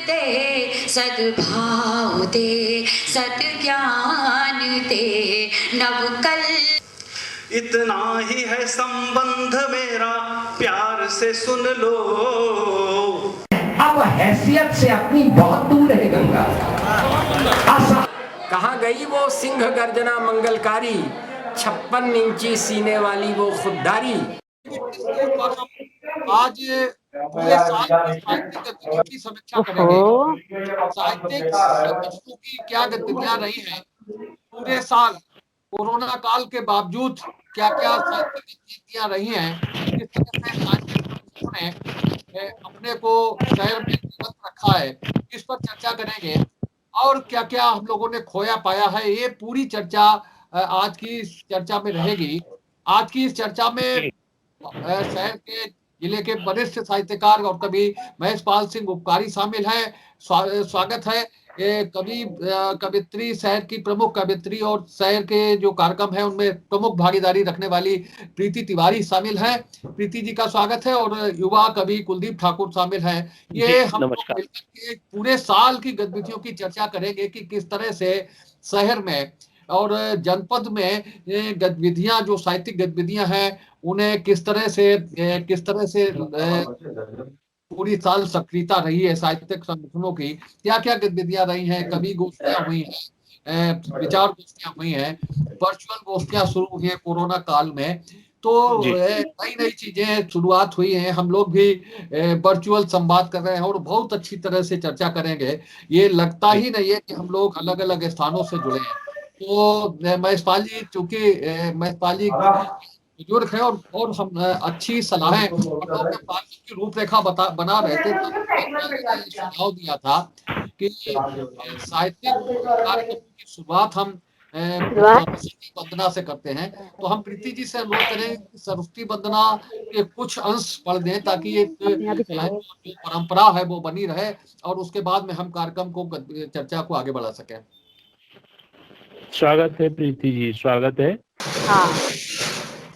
दे, सद्भाव दे, सद्ज्ञान दे, नवकल। इतना ही है संबंध मेरा, प्यार से सुन लो। अब हैसियत से अपनी बहुत दूर है गंगा। कहाँ गई वो सिंह गर्जना मंगलकारी, 56 इंची सीने वाली वो खुददारी। आज पूरे साल की साहित्यिक गतिविधियों की समीक्षा करेंगे। साहित्यिक गतिविधियों की क्या गतिविधियां रही हैं पूरे साल, कोरोना काल के बावजूद क्या क्या साहित्यिक गतिविधियां रही हैं, किस तरह से साहित्यिक ने अपने को शहर में जीवंत रखा है, इस पर चर्चा करेंगे। और क्या क्या हम लोगों ने खोया पाया है, ये पूरी चर्चा आज की इस चर्चा में रहेगी। आज की इस चर्चा में शहर के जिले के वरिष्ठ साहित्यकार और कवि महेशपाल सिंह उपकारी शामिल हैं। स्वागत है। कवि कवित्री, शहर की प्रमुख कवित्री और शहर के जो कार्यक्रम है उनमें प्रमुख भागीदारी रखने वाली प्रीति तिवारी शामिल हैं। प्रीति जी का स्वागत है। और युवा कवि कुलदीप ठाकुर शामिल हैं। ये हम लोग मिलकर के पूरे साल की गतिविधियों की चर्चा करेंगे कि किस तरह से शहर में और जनपद में गतिविधियां, जो साहित्यिक गतिविधियां हैं, उन्हें किस तरह से पूरी साल सक्रियता रही है साहित्यिक संगठनों की, क्या क्या गतिविधियां रही हैं। कवि गोष्ठियां हुई हैं, विचार गोष्ठियां हुई हैं, वर्चुअल गोष्ठियां शुरू हुई हैं कोरोना काल में। तो नई नई चीजें शुरुआत हुई हैं। हम लोग भी वर्चुअल संवाद कर रहे हैं और बहुत अच्छी तरह से चर्चा करेंगे। ये लगता ही नहीं है कि हम लोग अलग अलग स्थानों से जुड़े हैं। तो महेशपाल जी, चूंकि महेशपाल जी बुजुर्ग है और हम अच्छी सलाहें हम लोग की रूपरेखा बना रहे थे, तो सुझाव दिया था कि साहित्यिक कार्यक्रम की शुरुआत हम सरस्वती वंदना से करते हैं। तो हम प्रीति जी से अनुरोध करें कि सरस्वती वंदना के कुछ अंश पढ़ दें ताकि ये जो परंपरा है वो बनी रहे और उसके बाद में हम कार्यक्रम को, चर्चा को आगे बढ़ा सकें। स्वागत है प्रीति जी, स्वागत है। हाँ,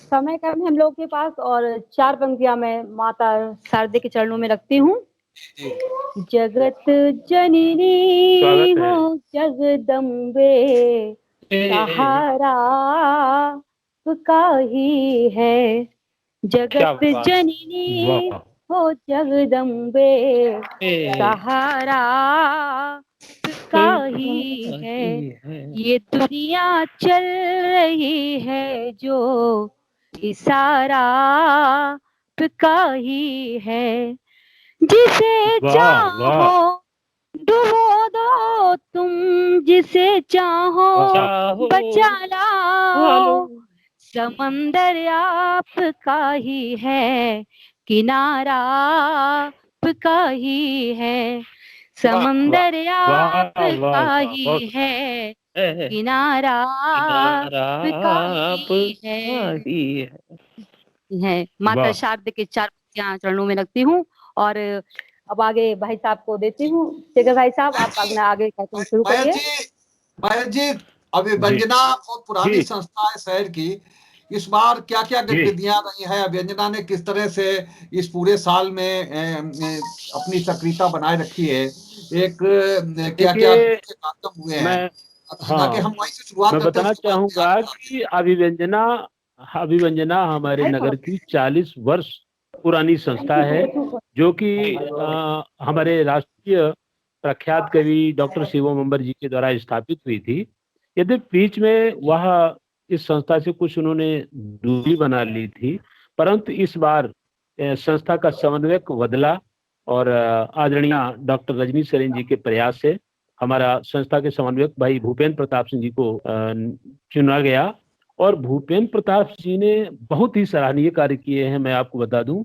समय कम है हम लोग के पास और 4 पंक्तियां मैं माता शारदे के चरणों में रखती हूँ। जगत जननी हो जगदम्बे, सहारा का ही है। जगत जननी हो जगदम्बे, सहारा का ही है। ये दुनिया चल रही है जो इशारा का ही है। जिसे चाहो डुबो दो तुम, जिसे चाहो बचा लाओ। समंदर आपका ही है, किनारा आपका ही है। समंदर आपका ही है, किनारा आपका ही है। माता शारदा के 4 पंक्तियां चरणों में रखती हूँ और अब आगे भाई साहब को देती हूँ। शेखर भाई साहब, आप अपना आगे कार्यक्रम शुरू करिए। महेश जी, अभिव्यंजना बहुत पुरानी संस्था है शहर की। इस बार क्या क्या गतिविधियां रही है, अभिव्यंजना ने किस तरह से इस पूरे साल में अपनी सक्रियता बनाए रखी है, एक क्या क्या कार्यक्रम हुए हैं, ताकि हम वहीं से शुरुआत मैं बताना चाहूंगा कि अभिव्यंजना हमारे नगर की 40 वर्ष पुरानी संस्था है, जो कि हमारे राष्ट्रीय प्रख्यात कवि डॉक्टर शिवम अंबर जी के द्वारा स्थापित हुई थी। यदि बीच में वह इस संस्था से कुछ उन्होंने दूरी बना ली थी, परंतु इस बार संस्था का समन्वयक बदला और आदरणीय डॉक्टर रजनी सरेन जी के प्रयास से हमारा संस्था के समन्वयक भाई भूपेंद्र प्रताप सिंह जी को चुना गया। और भूपेंद्र प्रताप जी ने बहुत ही सराहनीय कार्य किए हैं। मैं आपको बता दूं,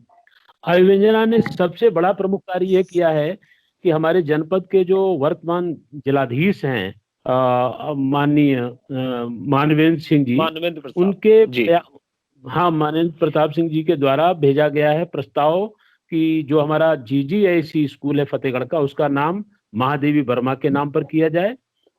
अभिव्यंजना ने सबसे बड़ा प्रमुख कार्य यह किया है कि हमारे जनपद के जो वर्तमान जिलाधीश हैं माननीय मानवेंद्र सिंह जी, उनके मानवेंद्र प्रताप सिंह जी के द्वारा भेजा गया है प्रस्ताव कि जो हमारा GGIC स्कूल है फतेहगढ़ का, उसका नाम महादेवी वर्मा के नाम पर किया जाए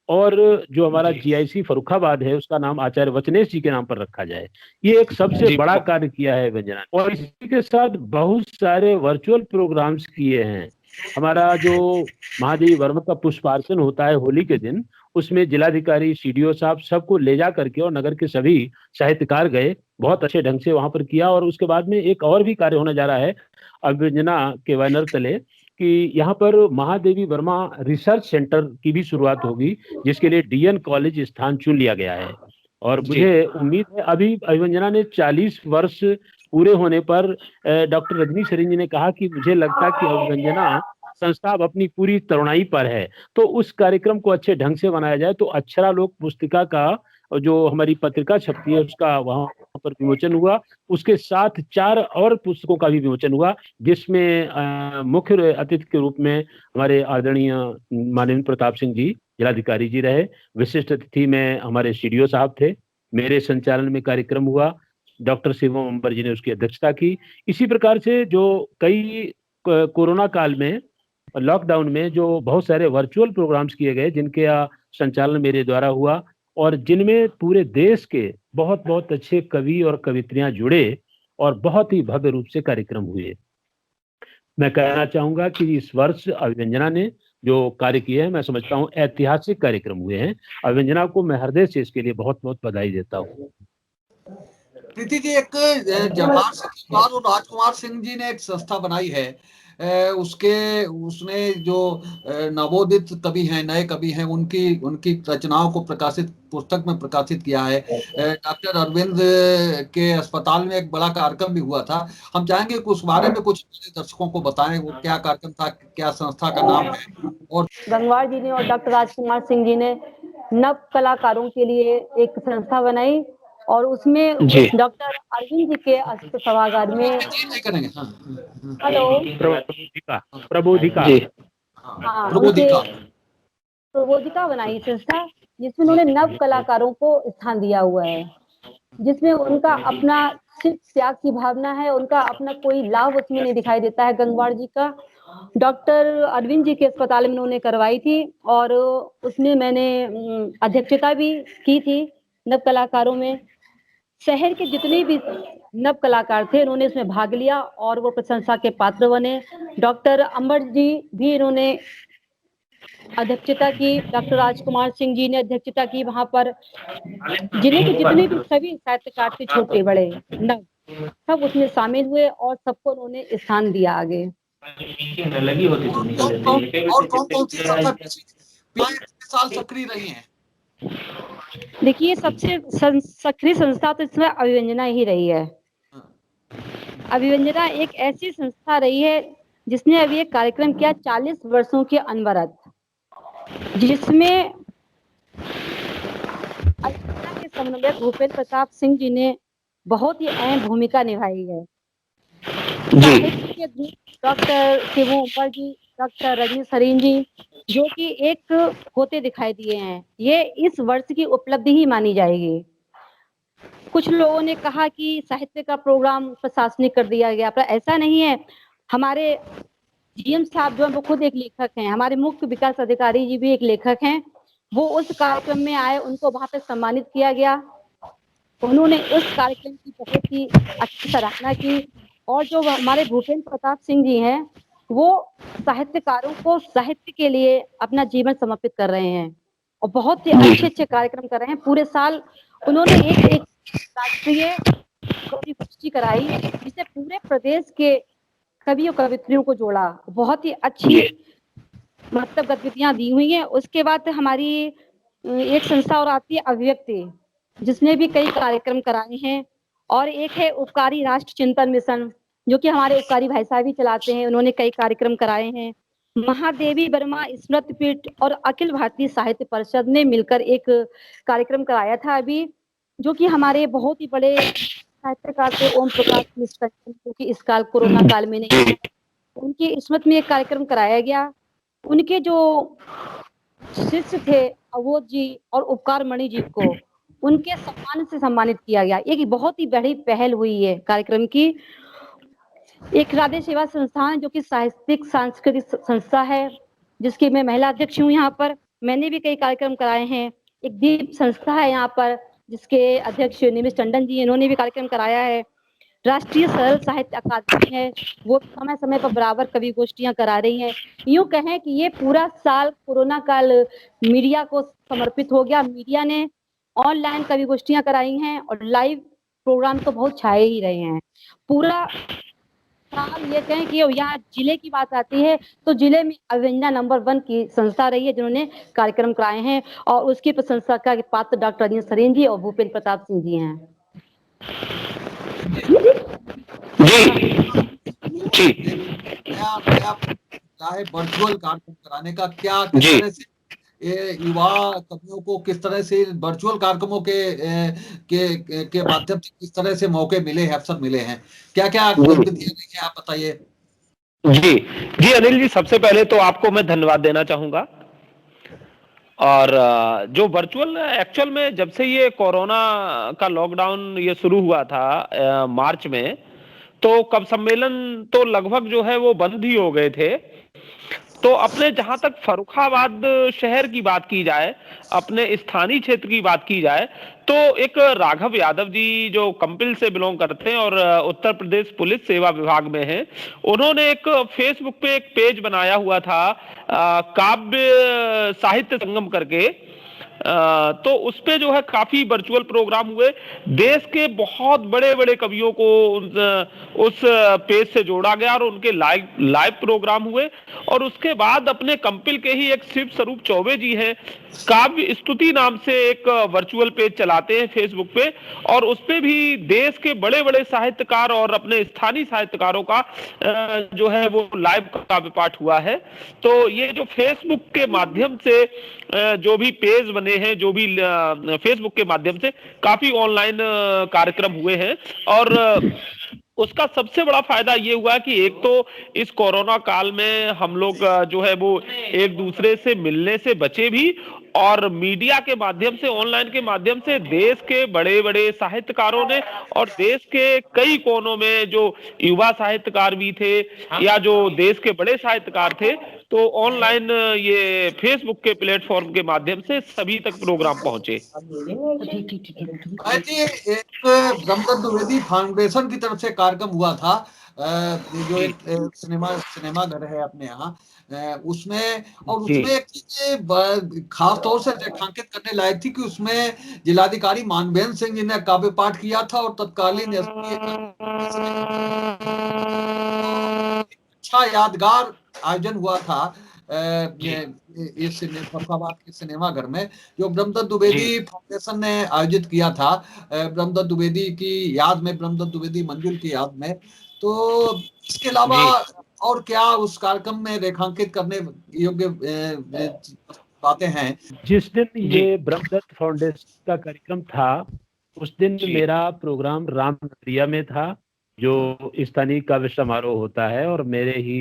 और जो हमारा GIC फर्रुखाबाद है उसका नाम आचार्य वचनेश जी के नाम पर रखा जाए। ये एक सबसे बड़ा कार्य किया है व्यंजना। और इसी के साथ बहुत सारे वर्चुअल प्रोग्राम्स किए हैं। हमारा जो महादेवी वर्मा का पुष्पार्चन होता है होली के दिन, उसमें जिलाधिकारी, सीडीओ साहब सबको ले जा करके और नगर के सभी साहित्यकार गए, बहुत अच्छे ढंग से वहां पर किया। और उसके बाद में एक और भी कार्य होने जा रहा है अभिव्यंजना के बैनर तले कि यहाँ पर महादेवी वर्मा रिसर्च सेंटर की भी शुरुआत होगी, जिसके लिए डीएन कॉलेज स्थान चुन लिया गया है। और मुझे उम्मीद है, अभी अभिव्यंजना ने 40 वर्ष पूरे होने पर डॉक्टर रजनी सरीन जी ने कहा कि मुझे लगता है कि अभिव्यंजना संस्था अब अपनी पूरी तरुणाई पर है, तो उस कार्यक्रम को अच्छे ढंग से बनाया जाए। तो अक्षरा लोक पुस्तिका का जो हमारी पत्रिका छपती है उसका वहां पर विमोचन हुआ, उसके साथ 4 और पुस्तकों का भी विमोचन हुआ, जिसमें मुख्य अतिथि के रूप में हमारे आदरणीय माननीय प्रताप सिंह जी जिलाधिकारी जी रहे। विशिष्ट अतिथि में हमारे सीडीओ साहब थे। मेरे संचालन में कार्यक्रम हुआ, डॉक्टर शिवम अंबर जी ने उसकी अध्यक्षता की। इसी प्रकार से जो कई कोरोना काल में, लॉकडाउन में जो बहुत सारे वर्चुअल प्रोग्राम्स किए गए, जिनके संचालन मेरे द्वारा हुआ और जिनमें पूरे देश के बहुत बहुत अच्छे कवि और कवित्रियां जुड़े और बहुत ही भव्य रूप से कार्यक्रम हुए। मैं कहना चाहूंगा कि इस वर्ष अभिव्यंजना ने जो कार्य किए हैं, मैं समझता हूं ऐतिहासिक कार्यक्रम हुए हैं। अभिव्यंजना को मैं हृदय से इसके लिए बहुत बहुत बधाई देता हूं। प्रीति जी, एक जवाहर सिंह और राजकुमार सिंह जी ने एक संस्था बनाई है, उसने जो नवोदित कवि हैं, नए कवि हैं, उनकी रचनाओं को प्रकाशित पुस्तक में प्रकाशित किया है। डॉक्टर अरविंद के अस्पताल में एक बड़ा कार्यक्रम भी हुआ था। हम चाहेंगे कि उस बारे में कुछ दर्शकों को बताएं, वो क्या कार्यक्रम था, क्या संस्था का नाम है। और गंगवार जी ने और डॉक्टर राजकुमार सिंह जी ने नव कलाकारों के लिए एक संस्था बनाई और उसमें डॉक्टर अरविंद जी के अस्पताल सभागार में हेलो प्रबोधिका बनाई संस्था, जिसमें उन्होंने नव कलाकारों को स्थान दिया हुआ है, जिसमें उनका अपना सिर्फ त्याग की भावना है, उनका अपना कोई लाभ उसमें नहीं दिखाई देता है। गंगवार जी का डॉक्टर अरविंद जी के अस्पताल में उन्होंने करवाई थी और उसमें मैंने अध्यक्षता भी की थी। नव कलाकारों में शहर के जितने भी नव कलाकार थे, उन्होंने इसमें भाग लिया और वो प्रशंसा के पात्र बने। डॉक्टर अंबर जी भी इन्होंने अध्यक्षता की, डॉक्टर राजकुमार सिंह जी ने अध्यक्षता की। वहां पर जिले के जितने भी सभी साहित्यकार थे, छोटे बड़े नव, सब उसमें शामिल हुए और सबको उन्होंने स्थान दिया आगे। और कौन सी साल सक्रिय रही हैं? देखिए, सबसे सक्रिय संस्था तो इसमें अभिव्यंजना ही रही है। अभिव्यंजना एक ऐसी संस्था रही है जिसने अभी एक कार्यक्रम किया 40 वर्षों के अनवरत, जिसमें के समन्वयक भूपेंद्र प्रताप सिंह जी ने बहुत ही अहम भूमिका निभाई है। डॉक्टर शिवम अंबर जी, डॉक्टर रजनी सरीन जी, जो कि एक होते दिखाई दिए हैं, ये इस वर्ष की उपलब्धि ही मानी जाएगी। कुछ लोगों ने कहा कि साहित्य का प्रोग्राम प्रशासनिक कर दिया गया, पर ऐसा नहीं है। हमारे जीएम साहब जो है वो खुद एक लेखक हैं, हमारे मुख्य विकास अधिकारी जी भी एक लेखक हैं। वो उस कार्यक्रम में आए, उनको वहां पे सम्मानित किया गया। उन्होंने उस कार्यक्रम की बहुत ही अच्छी सराहना की। और जो हमारे भूपेंद्र प्रताप सिंह जी हैं, वो साहित्यकारों को साहित्य के लिए अपना जीवन समर्पित कर रहे हैं और बहुत ही अच्छे अच्छे कार्यक्रम कर रहे हैं। पूरे साल उन्होंने एक राष्ट्रीय कवि गोष्ठी कराई, जिससे पूरे प्रदेश के कवियों कवित्रियों को जोड़ा। बहुत ही अच्छी मतलब गतिविधियां दी हुई हैं। उसके बाद हमारी एक संस्था और आती है अभिव्यक्ति, जिसने भी कई कार्यक्रम कराए हैं। और एक है उपकारी राष्ट्र चिंतन मिशन, जो कि हमारे उपकारी भाई साहब भी चलाते हैं। उन्होंने कई कार्यक्रम कराए हैं। महादेवी वर्मा स्मृति पीठ और अखिल भारतीय साहित्य परिषद ने मिलकर एक कार्यक्रम कराया था अभी, जो कि हमारे बहुत ही बड़े साहित्यकार थे ओम प्रकाश मिश्र, जो कि इस काल कोरोना काल में नहीं है, उनकी स्मृति में एक कार्यक्रम कराया गया। उनके जो शिष्य थे अवोध जी और उपकार मणि जी को उनके सम्मान से सम्मानित किया गया। एक बहुत ही बड़ी पहल हुई है कार्यक्रम की। एक राधे सेवा संस्थान, जो कि साहित्यिक सांस्कृतिक संस्था है, जिसकी मैं महिला अध्यक्ष हूँ। यहाँ पर मैंने भी कई कार्यक्रम कराए हैं। एक दीप संस्था है यहाँ पर, जिसके अध्यक्ष निमिष टंडन जी, इन्होंने भी कार्यक्रम कराया है। राष्ट्रीय सरल साहित्य अकादमी है, वो समय समय पर बराबर कवि गोष्ठियां करा रही है। यूं कहें कि ये पूरा साल कोरोना काल मीडिया को समर्पित हो गया। मीडिया ने ऑनलाइन कवि गोष्ठियां कराई हैं और लाइव प्रोग्राम तो बहुत छाए ही रहे हैं। पूरा साल ये कहें कि यहाँ जिले की बात आती है तो जिले में अवेंजा नंबर 1 की संस्था रही है जिन्होंने कार्यक्रम कराए हैं, और उसकी प्रशंसा का पात्र डॉक्टर राजेंद्र सरीन जी और भूपेंद्र प्रताप सिंह जी हैं। नया चाहे वर्चुअल कार्यक्रम कराने का क्या, किस तरह से युवा कवियों को किस तरह से वर्चुअल कार्यक्रमों के माध्यम से किस तरह से मौके मिले हैं, अवसर मिले हैं, क्या क्या गतिविधियां रही हैं, आप बताइए। जी अनिल जी, सबसे पहले तो आपको मैं धन्यवाद देना चाहूंगा। और जो वर्चुअल एक्चुअल में जब से ये कोरोना का लॉकडाउन ये शुरू हुआ था मार्च में, तो कवि सम्मेलन तो लगभग जो है वो बंद ही हो गए थे। तो अपने जहां तक फर्रुखाबाद शहर की बात की जाए, अपने स्थानीय क्षेत्र की बात की जाए, तो एक राघव यादव जी जो कंपिल से बिलोंग करते हैं और उत्तर प्रदेश पुलिस सेवा विभाग में हैं, उन्होंने एक फेसबुक पे एक पेज बनाया हुआ था काव्य साहित्य संगम करके। तो उस पे जो है काफी वर्चुअल प्रोग्राम हुए। देश के बहुत बड़े बड़े कवियों को उस पेज से जोड़ा गया और उनके लाइव प्रोग्राम हुए। और उसके बाद अपने कंपिल के ही एक शिव स्वरूप चौबे जी हैं, काव्य स्तुति नाम से एक वर्चुअल पेज चलाते हैं फेसबुक पे, और उस पे भी देश के बड़े बड़े साहित्यकार और अपने स्थानीय साहित्यकारों का जो है वो लाइव काव्य पाठ हुआ है। तो ये जो फेसबुक के माध्यम से जो भी पेज बने हैं, जो भी फेसबुक के माध्यम से काफी ऑनलाइन कार्यक्रम हुए हैं, और उसका सबसे बड़ा फायदा ये हुआ कि एक तो इस कोरोना काल में हम लोग जो है वो एक दूसरे से मिलने से बचे भी, और मीडिया के माध्यम से, ऑनलाइन के माध्यम से देश के बड़े बड़े साहित्यकारों ने और देश के कई कोनों में जो युवा साहित्यकार भी थे या जो देश के बड़े साहित्यकार थे, तो ऑनलाइन ये फेसबुक के प्लेटफॉर्म के माध्यम से सभी तक प्रोग्राम पहुंचे। एक ब्रह्मदत्त द्विवेदी फाउंडेशन की तरफ से कार्यक्रम हुआ था, जो एक सिनेमा घर है अपने यहाँ, उसमें, और उसमें एक चीज खास तौर से रेखांकित करने लायक थी कि उसमें जिलाधिकारी मानवेंद्र सिंह जी ने काव्य पाठ किया था और तत्कालीन अच्छा यादगार आयोजन हुआ था इस फर्रुखाबाद के सिनेमा घर में, जो ब्रह्मदत्त द्विवेदी फाउंडेशन ने आयोजित किया था, ब्रह्मदत्त द्विवेदी की याद में, ब्रह्मदत्त द्विवेदी मंजुल की याद में। तो इसके अलावा और क्या उस कार्यक्रम में रेखांकित करने योग्य बातें हैं? जिस दिन ये ब्रह्मदत्त फाउंडेशन का कार्यक्रम था, उस दिन मेरा प्रोग्राम रामनगरिया में था, जो स्थानीय काव्य समारोह होता है और मेरे ही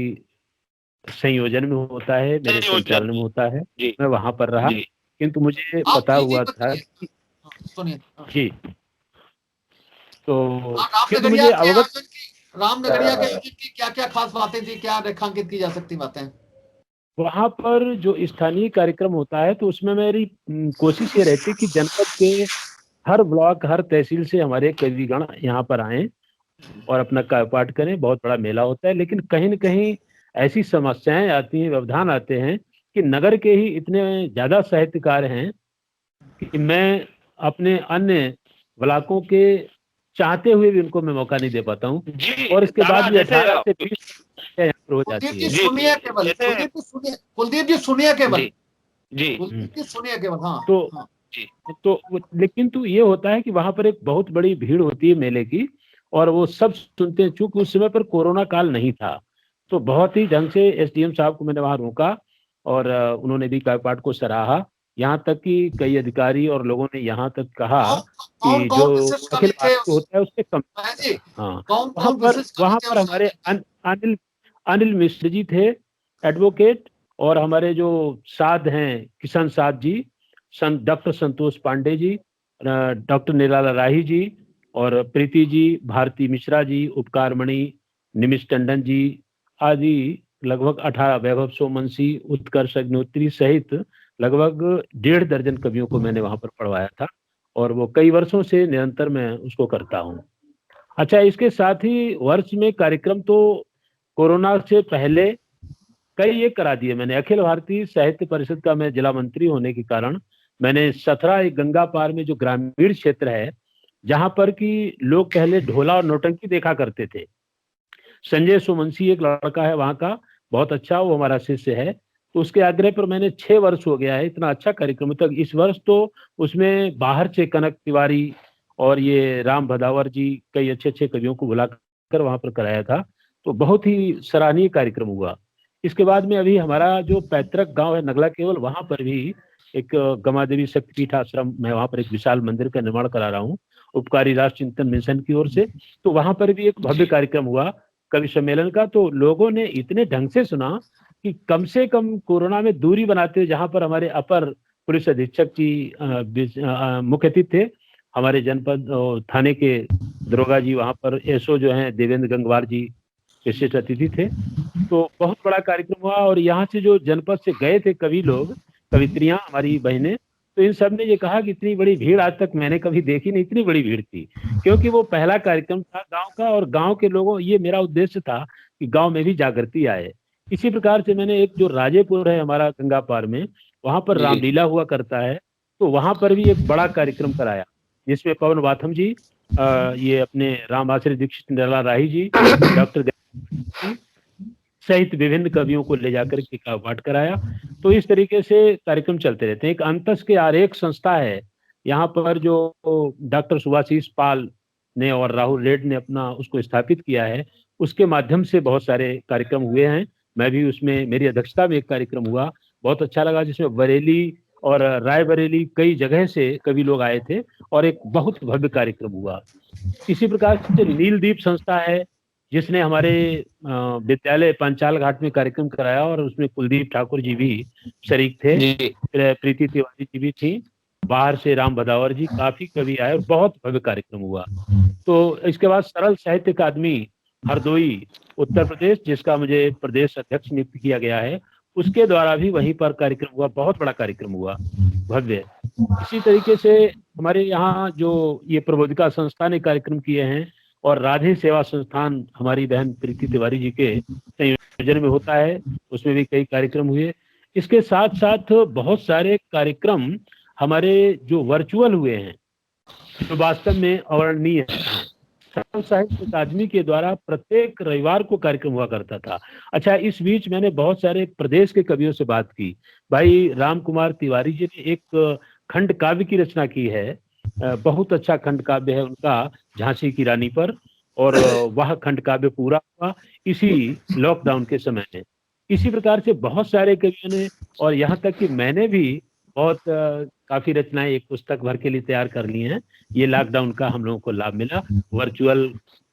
संयोजन में होता है, मेरे संचालन में होता है। मैं वहां पर रहा, किंतु मुझे पता हुआ था कि जी, तो मुझे अवगत रामनगरिया के की क्या खास बातें थी, क्या रेखांकित की जा सकती बातें? वहां पर जो स्थानीय कार्यक्रम होता है, तो उसमें मेरी कोशिश ये रहती कि जनपद के हर ब्लॉक, हर तहसील से हमारे कविगण यहाँ पर आए और अपना काव्य पाठ करें। बहुत बड़ा मेला होता है, लेकिन कहीं न कहीं ऐसी समस्याएं आती हैं, व्यवधान आते हैं कि नगर के ही इतने ज्यादा साहित्यकार हैं कि मैं अपने अन्य ब्लॉकों के चाहते हुए भी उनको मैं मौका नहीं दे पाता हूँ, और इसके बाद भी 18 से 20 हो जाती है। कुलदीप जी सुनिए केवल हाँ। तो लेकिन तो ये होता है कि वहां पर एक बहुत बड़ी भीड़ होती है मेले की, और वो सब सुनते हैं। चूंकि उस समय पर कोरोना काल नहीं था, तो बहुत ही ढंग से एसडीएम साहब को मैंने वहां रोका और उन्होंने भी काव्य पाठ को सराहा। यहाँ तक कि कई अधिकारी और लोगों ने यहाँ तक कहा कि जो अखिल भारतीय होता है उससे कम। हाँ, वहां पर हमारे अनिल मिश्र जी थे, एडवोकेट, और हमारे जो साध हैं किशन साध जी, डॉक्टर संतोष पांडे जी, डॉक्टर निराला राही जी, और प्रीति जी, भारती मिश्रा जी, उपकार मणि, निमिष टंडन जी आदि लगभग 18, वैभव सोमवंशी, उत्कर्ष अग्निहोत्री सहित लगभग 1.5 दर्जन कवियों को मैंने वहां पर पढ़वाया था, और वो कई वर्षों से निरंतर मैं उसको करता हूँ। अच्छा, इसके साथ ही वर्ष में कार्यक्रम तो कोरोना से पहले कई एक करा दिए मैंने। अखिल भारतीय साहित्य परिषद का मैं जिला मंत्री होने के कारण मैंने 17 एक गंगा पार में जो ग्रामीण क्षेत्र है, जहां पर कि लोग पहले ढोला और नौटंकी देखा करते थे। संजय सुमनसी एक लड़का है वहां का, बहुत अच्छा, वो हमारा शिष्य है। तो उसके आग्रह पर मैंने 6 वर्ष हो गया है, इतना अच्छा कार्यक्रम तक। इस वर्ष तो उसमें बाहर से कनक तिवारी और ये राम भदावर जी, कई अच्छे अच्छे कवियों को बुलाकर वहां पर कराया था। तो बहुत ही सराहनीय कार्यक्रम हुआ। इसके बाद में अभी हमारा जो पैतृक गांव है नगला केवल, वहां पर भी एक गमा देवी शक्तिपीठ आश्रम, मैं वहां पर एक विशाल मंदिर का निर्माण करा रहा हूँ उपकारी राष्ट्र चिंतन मिशन की ओर से। तो वहां पर भी एक भव्य कार्यक्रम हुआ कवि सम्मेलन का। तो लोगों ने इतने ढंग से सुना कि कम से कम कोरोना में दूरी बनाते हुए, जहां पर हमारे अपर पुलिस अधीक्षक जी मुख्य अतिथि थे, हमारे जनपद थाने के दरोगा जी, वहां पर एसओ जो हैं देवेंद्र गंगवार जी विशिष्ट अतिथि थे। तो बहुत बड़ा कार्यक्रम हुआ। और यहाँ से जो जनपद से गए थे कवि लोग, कवित्रियां, हमारी बहनें, तो इन सब ने ये कहा कि इतनी बड़ी भीड़ आज तक मैंने कभी देखी नहीं, इतनी बड़ी भीड़ थी। क्योंकि वो पहला कार्यक्रम था गांव का, और गांव के लोगों, ये मेरा उद्देश्य था कि गांव में भी जागृति आए। इसी प्रकार से मैंने एक जो राजेपुर है हमारा गंगा पार में, वहां पर रामलीला हुआ करता है, तो वहां पर भी एक बड़ा कार्यक्रम कराया, जिसमें पवन वाथम जी, ये अपने राम आश्रय दीक्षित, निर्मला राही जी, डॉक्टर सहित विभिन्न कवियों को ले जाकर के पाठ कराया। तो इस तरीके से कार्यक्रम चलते रहते हैं। एक अंतस के आरेख संस्था है यहाँ पर, जो डॉक्टर सुभाषीष पाल ने और राहुल रेड ने अपना उसको स्थापित किया है, उसके माध्यम से बहुत सारे कार्यक्रम हुए हैं। मैं भी उसमें, मेरी अध्यक्षता में एक कार्यक्रम हुआ, बहुत अच्छा लगा, जिसमें बरेली और रायबरेली कई जगह से कवि लोग आए थे और एक बहुत भव्य कार्यक्रम हुआ। इसी प्रकार से नीलदीप संस्था है, जिसने हमारे विद्यालय पांचाल घाट में कार्यक्रम कराया, और उसमें कुलदीप ठाकुर जी भी शरीक थे, प्रीति तिवारी जी भी थी, बाहर से राम भदावर जी, काफी कवि आए और बहुत भव्य कार्यक्रम हुआ। तो इसके बाद सरल साहित्य अकादमी हरदोई उत्तर प्रदेश, जिसका मुझे प्रदेश अध्यक्ष नियुक्त किया गया है, उसके द्वारा भी वहीं पर कार्यक्रम हुआ, बहुत बड़ा कार्यक्रम हुआ, भव्य। इसी तरीके से हमारे यहाँ जो ये प्रबोधिका संस्था ने कार्यक्रम किए हैं, और राधे सेवा संस्थान हमारी बहन प्रीति तिवारी जी के संयोजन में होता है, उसमें भी कई कार्यक्रम हुए। इसके साथ साथ बहुत सारे कार्यक्रम हमारे जो वर्चुअल हुए हैं, जो वास्तव में अवर्णनीय है। सरल साहित्य अकादमी के द्वारा प्रत्येक रविवार को कार्यक्रम हुआ करता था। अच्छा, इस बीच मैंने बहुत सारे प्रदेश के कवियों से बात की। भाई राम कुमार तिवारी जी ने एक खंड काव्य की रचना की है, बहुत अच्छा खंड काव्य है उनका, झांसी की रानी पर, और वह खंड काव्य पूरा हुआ इसी लॉकडाउन के समय में। इसी प्रकार से बहुत सारे कवियों ने, और यहाँ तक कि मैंने भी बहुत काफी रचनाएं एक पुस्तक भर के लिए तैयार कर ली हैं। ये लॉकडाउन का हम लोगों को लाभ मिला, वर्चुअल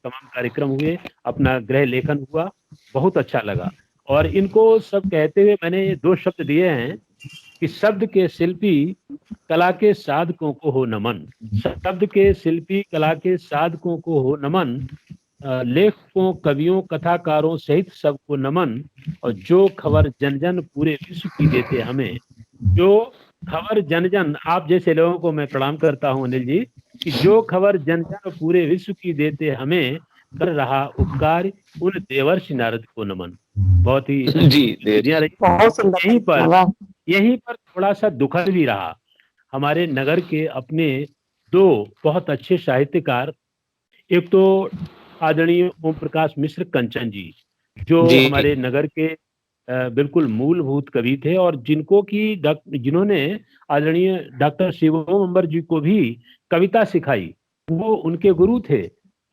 तमाम कार्यक्रम हुए, अपना गृह लेखन हुआ, बहुत अच्छा लगा। और इनको सब कहते हुए मैंने 2 शब्द दिए हैं कि शब्द के शिल्पी कला के साधकों को हो नमन, शब्द के शिल्पी कला के साधकों को हो नमन, लेखकों, कवियों, कथाकारों सहित सबको नमन, और जो खबर जन जन पूरे विश्व की देते हमें, जो खबर जन जन, आप जैसे लोगों को मैं प्रणाम करता हूं अनिल जी, कि जो खबर जन जन पूरे विश्व की देते हमें, कर रहा उपकार उन देवर्षि नारद को नमन। बहुत ही यहीं पर थोड़ा सा दुखद भी रहा। हमारे नगर के अपने 2 बहुत अच्छे साहित्यकार, एक तो आदरणीय ओम प्रकाश मिश्र कंचन जी, जो हमारे नगर के बिल्कुल मूलभूत कवि थे, और जिन्होंने आदरणीय डॉक्टर शिवम अंबर जी को भी कविता सिखाई, वो उनके गुरु थे,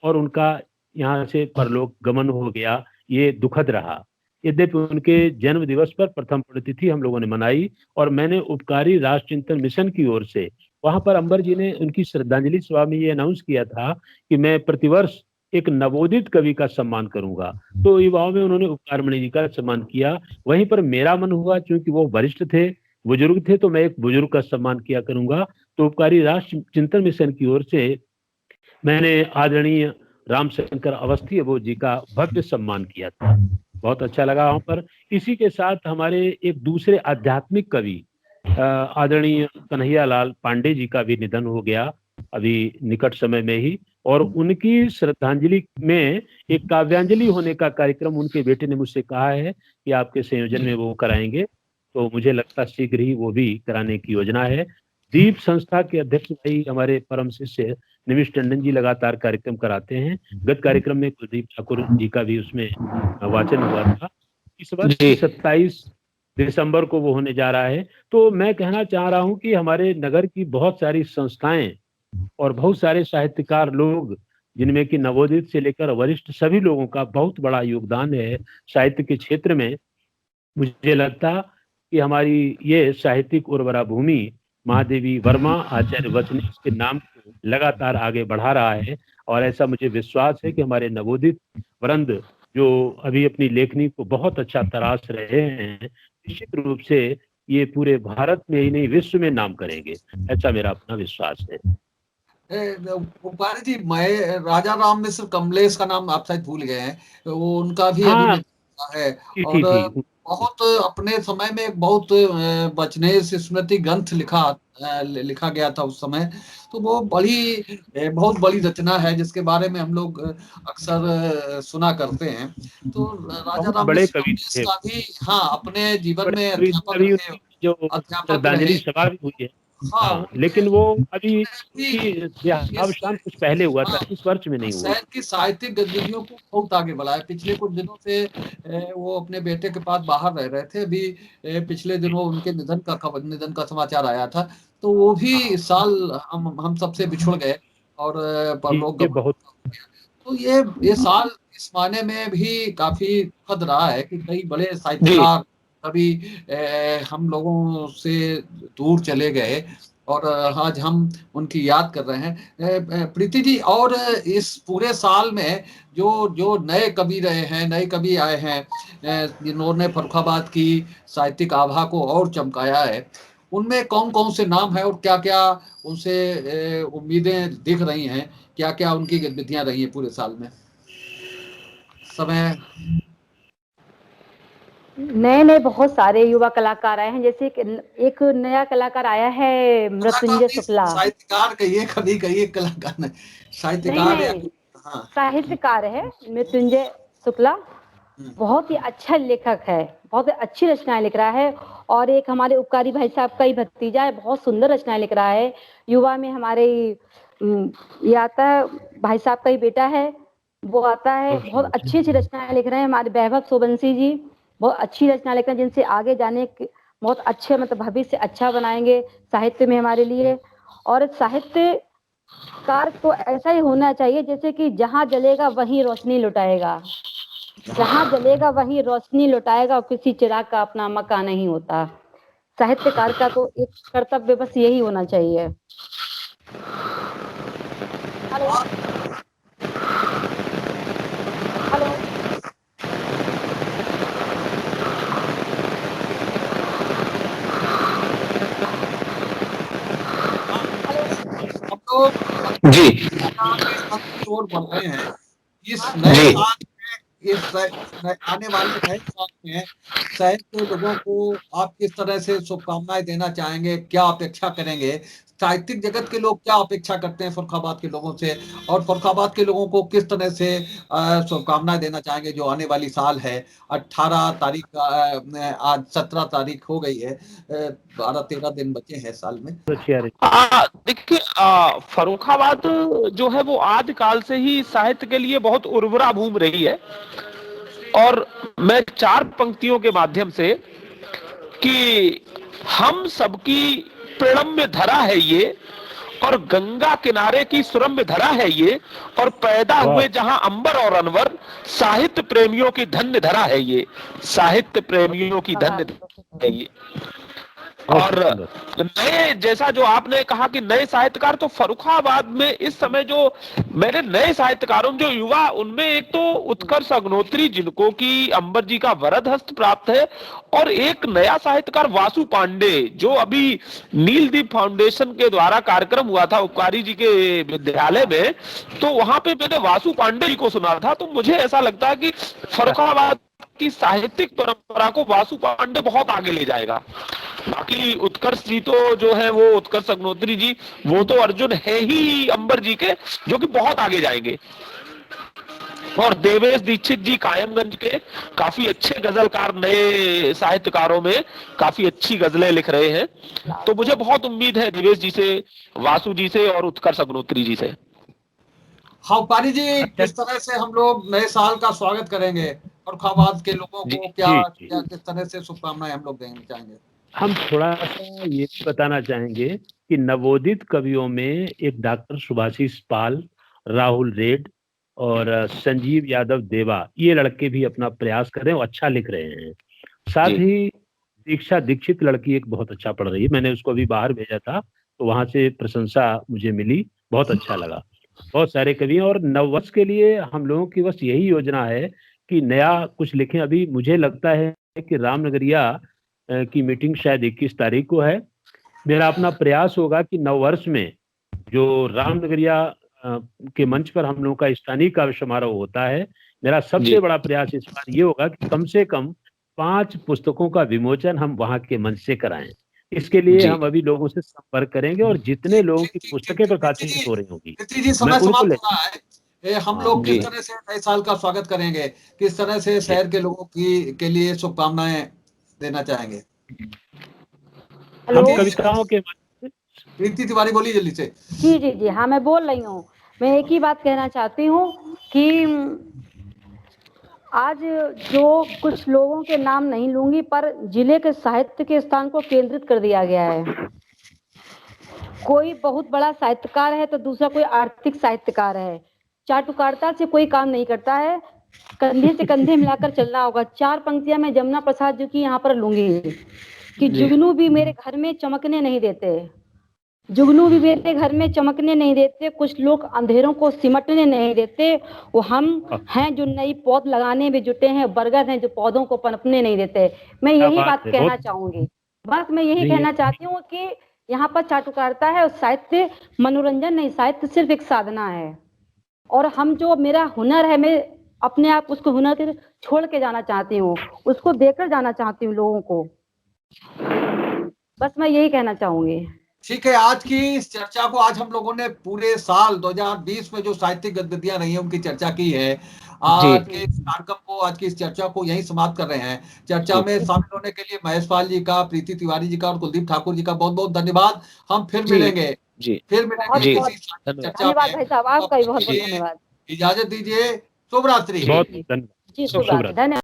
और उनका यहाँ से परलोक गमन हो गया, ये दुखद रहा। यद्यपि उनके जन्म दिवस पर प्रथम पुण्यतिथि हम लोगों ने मनाई, और मैंने उपकारी राष्ट्र चिंतन मिशन की ओर से वहां पर अंबर जी ने उनकी श्रद्धांजलि सभा में ये अनाउंस किया था कि मैं प्रतिवर्ष एक नवोदित कवि का सम्मान करूंगा। तो युवाओं में उन्होंने उपकारमणि जी का सम्मान किया। वहीं पर मेरा मन हुआ, क्योंकि वो वरिष्ठ थे, बुजुर्ग थे, तो मैं एक बुजुर्ग का सम्मान किया करूंगा। तो उपकारी राष्ट्र चिंतन मिशन की ओर से मैंने आदरणीय रामशंकर अवस्थी अबोध जी का भव्य सम्मान किया था, बहुत अच्छा लगा वहां पर। इसी के साथ हमारे एक दूसरे आध्यात्मिक कवि आदरणीय कन्हैया लाल पांडे जी का भी निधन हो गया अभी निकट समय में ही, और उनकी श्रद्धांजलि में एक काव्यांजलि होने का कार्यक्रम उनके बेटे ने मुझसे कहा है कि आपके संयोजन में वो कराएंगे, तो मुझे लगता शीघ्र ही वो भी कराने की योजना है। दीप संस्था के अध्यक्ष भाई हमारे परम शिष्य निमिष टंडन जी लगातार कार्यक्रम कराते हैं। गत कार्यक्रम में कुलदीप ठाकुर जी का भी उसमें वाचन हुआ था। इस वर्ष 27 दिसंबर को वो होने जा रहा है। तो मैं कहना चाह रहा हूं कि हमारे नगर की बहुत सारी संस्थाएं और बहुत सारे साहित्यकार लोग, जिनमें कि नवोदित से लेकर वरिष्ठ सभी लोगों का बहुत बड़ा योगदान है साहित्य के क्षेत्र में। मुझे लगता कि हमारी ये साहित्यिक उर्वरा भूमि महादेवी वर्मा आचार्य वचनीश के नाम को लगातार आगे बढ़ा रहा है, और ऐसा मुझे विश्वास है कि हमारे नवोदित वृंद जो अभी अपनी लेखनी को बहुत अच्छा तराश रहे हैं, निश्चित रूप से ये पूरे भारत में ही नहीं विश्व में नाम करेंगे, ऐसा मेरा अपना विश्वास है। उपाध्याय जी, मैं राजा राम मिश्र कमलेश का नाम आप शायद भूल गए हैं, वो उनका भी हाँ, अभी है, और बहुत अपने समय में एक बहुत वचनेश स्मृति ग्रंथ लिखा गया था उस समय। तो वो बहुत बड़ी रचना है जिसके बारे में हम लोग अक्सर सुना करते हैं। तो राजा राम मिश्र कमलेश का भी अपने जीवन में अध्यापक रहे। हाँ, लेकिन वो अभी देहावसान कुछ पहले हुआ था, इस वर्ष में नहीं हुआ। शहर की साहित्यिक गतिविधियों को बहुत आगे बढ़ाया। पिछले कुछ दिनों से वो अपने बेटे के पास बाहर रह रहे थे। अभी पिछले दिनों उनके निधन का समाचार आया था। तो वो भी इस साल हम सबसे बिछुड़ गए और परलोक गए। तो ये साल इस मायने में भी काफी दुखद रहा है कि कई बड़े साहित्यकार कभी हम लोगों से दूर चले गए और आज हम उनकी याद कर रहे हैं। प्रीति जी, और इस पूरे साल में जो नए कवि रहे हैं, नए कवि आए हैं जिन्होंने फर्रुखाबाद की साहित्यिक आभा को और चमकाया है, उनमें कौन कौन से नाम है और क्या क्या उनसे उम्मीदें दिख रही हैं, क्या क्या उनकी गतिविधियां रही हैं पूरे साल में? समय नए बहुत सारे युवा कलाकार आए हैं। जैसे एक नया कलाकार आया है मृत्युंजय शुक्ला। साहित्यकार कहिए, कभी कहिए कलाकार नहीं, साहित्यकार है मृत्युंजय शुक्ला। बहुत ही अच्छा लेखक है, बहुत अच्छी रचनाएं लिख रहा है। और एक हमारे उपकारी भाई साहब का ही भतीजा है, बहुत सुंदर रचनाएं लिख रहा है। युवा में हमारे ये आता है, भाई साहब का ही बेटा है, वो आता है, बहुत अच्छी रचनाएं लिख रहे हैं। हमारे वैभव सोबंसी जी बहुत अच्छी रचना लिख रहे हैं, जिनसे आगे जाने बहुत अच्छे भविष्य अच्छा बनाएंगे साहित्य में हमारे लिए। और साहित्यकार तो ऐसा ही होना चाहिए जैसे कि जहां जलेगा वहीं रोशनी लुटाएगा, जहां जलेगा वहीं रोशनी लुटाएगा, और किसी चिराग का अपना मकान नहीं होता। साहित्यकार का तो एक कर्तव्य बस यही होना चाहिए। हेलो हेलो जी शोर बढ़ रहे हैं इस नए साल में, इस आने वाले नए साल में साहित्य लोगों को आप किस तरह से शुभकामनाएं देना चाहेंगे, क्या अपेक्षा करेंगे? साहित्यिक जगत के लोग क्या अपेक्षा करते हैं फर्रुखाबाद के लोगों से, और फर्रुखाबाद के लोगों को किस तरह से शुभकामनाएं देना चाहेंगे जो आने वाली साल है? 18 तारीख आज 17 तारीख हो गई है, 12-13 दिन बचे हैं साल में। देखिए, फर्रुखाबाद जो है वो आदिकाल से ही साहित्य के लिए बहुत उर्वरा भूमि रही है। और मैं 4 पंक्तियों के माध्यम से कि हम सबकी प्रणम्य धरा है ये, और गंगा किनारे की सुरम्य धरा है ये, और पैदा हुए जहां अंबर और अनवर, साहित्य प्रेमियों की धन्य धरा है ये, साहित्य प्रेमियों की धन्य धरा है ये। और नए, जैसा जो आपने कहा कि नए साहित्यकार, तो फर्रुखाबाद में इस समय जो मैंने नए साहित्यकारों जो युवा, उनमें एक तो उत्कर्ष अग्निहोत्री जिनको कि अंबर जी का वरद हस्त प्राप्त है, और एक नया साहित्यकार वासु पांडे जो अभी नीलदीप फाउंडेशन के द्वारा कार्यक्रम हुआ था उपकारी जी के विद्यालय में, तो वहां पे मैंने वासु पांडे जी को सुना था। तो मुझे ऐसा लगता है कि फर्रुखाबाद की साहित्यिक परंपरा को वासु पांडे बहुत आगे ले जाएगा। बाकी उत्कर्ष जी तो जो है वो उत्कर्ष अग्निहोत्री जी वो तो अर्जुन है ही अंबर जी के, जो कि बहुत आगे जाएंगे। और देवेश दीक्षित जी कायमगंज के काफी अच्छे गजलकार, नए साहित्यकारों में काफी अच्छी गजलें लिख रहे हैं। तो मुझे बहुत उम्मीद है देवेश जी से, वासु जी से और उत्कर्ष अग्निहोत्री जी से। हाँ पारी जी, किस तरह से हम लोग नए साल का स्वागत करेंगे फर्रुखाबाद के लोगों जी, को क्या जी, जी। क्या किस तरह से शुभकामनाएं हम लोग देना चाहेंगे? हम थोड़ा सा ये भी बताना चाहेंगे कि नवोदित कवियों में एक डॉक्टर सुभाषिस पाल, राहुल रेड और संजीव यादव देवा, ये लड़के भी अपना प्रयास कर रहे हैं और अच्छा लिख रहे हैं। साथ जी। ही दीक्षा दीक्षित लड़की एक बहुत अच्छा पढ़ रही है, मैंने उसको अभी बाहर भेजा था तो वहां से प्रशंसा मुझे मिली, बहुत अच्छा लगा। बहुत सारे कवि हैं और नववर्ष के लिए हम लोगों की बस यही योजना है कि नया कुछ लिखें। अभी मुझे लगता है कि रामनगरिया की मीटिंग शायद 21 तारीख को है। मेरा अपना प्रयास होगा कि नववर्ष में जो रामनगरिया के मंच पर हम लोगों का स्थानीय काव्य समारोह होता है, मेरा जी। सबसे बड़ा प्रयास इस बार ये होगा कि कम से कम 5 पुस्तकों का विमोचन हम वहां के मंच से कराएं। इसके लिए जी। हम अभी लोगों से संपर्क करेंगे और जितने लोगों की पुस्तकें प्रकाशित हो रही होंगी कीर्ति जी, मैं समय उनको समाप्त ले। हो रहा है। हम लोग जी। किस तरह से नए साल का स्वागत करेंगे, किस तरह से शहर के लोगों की के लिए शुभकामनाएं देना चाहेंगे? हेलो हम कविताओं के प्रीति तिवारी बोलिए जल्दी से। जी जी जी, हाँ मैं बोल रही हूँ। मैं एक ही बात कहना चाहती हूँ कि आज जो कुछ लोगों के नाम नहीं लूंगी, पर जिले के साहित्य के स्थान को केंद्रित कर दिया गया है। कोई बहुत बड़ा साहित्यकार है तो दूसरा कोई आर्थिक साहित्यकार है। चाटुकारिता से कोई काम नहीं करता है, कंधे से कंधे मिलाकर चलना होगा। 4 पंक्तियां मैं जमुना प्रसाद जी की यहाँ पर लूंगी कि जुगनू भी मेरे घर में चमकने नहीं देते, जुगनू भी मेरे घर में चमकने नहीं देते, कुछ लोग अंधेरों को सिमटने नहीं देते। वो हम हैं जो नई पौध लगाने में जुटे हैं, बरगद हैं जो पौधों को पनपने नहीं देते। मैं क्या यही बात बात है, कहना बहुत चाहूंगी। बस मैं यही नहीं, कहना चाहती हूँ कि यहाँ पर चाटुकारिता है और साहित्य मनोरंजन नहीं, साहित्य सिर्फ एक साधना है। और हम जो मेरा हुनर है, मैं अपने आप उसको हुनर के छोड़ के जाना चाहती हूँ, उसको देकर जाना चाहती हूँ लोगों को। बस मैं यही कहना चाहूंगी। ठीक है, आज की इस चर्चा को आज हम लोगों ने पूरे साल 2020 में जो साहित्यिक गतिविधियां रही हैं उनकी चर्चा की है। आज के इस कार्यक्रम को, आज की इस चर्चा को यहीं समाप्त कर रहे हैं। चर्चा में शामिल होने के लिए महेश पाल जी का, प्रीति तिवारी जी का और कुलदीप ठाकुर जी का बहुत बहुत धन्यवाद। हम फिर मिलेंगे, जी। फिर मिलेंगे जी। किसी चर्चा धन्यवाद में। भाई साहब, आपका भी बहुत बहुत दीजिए, धन्यवाद। इजाजत दीजिए, शुभ रात्रि। बहुत धन्यवाद। जी शुभ शुभ रात्रि, रात्रि। धन्यवाद।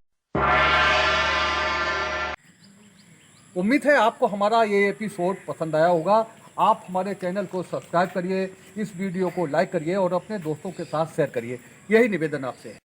उम्मीद है आपको हमारा ये एपिसोड पसंद आया होगा। आप हमारे चैनल को सब्सक्राइब करिए, इस वीडियो को लाइक करिए और अपने दोस्तों के साथ शेयर करिए। यही निवेदन आपसे है।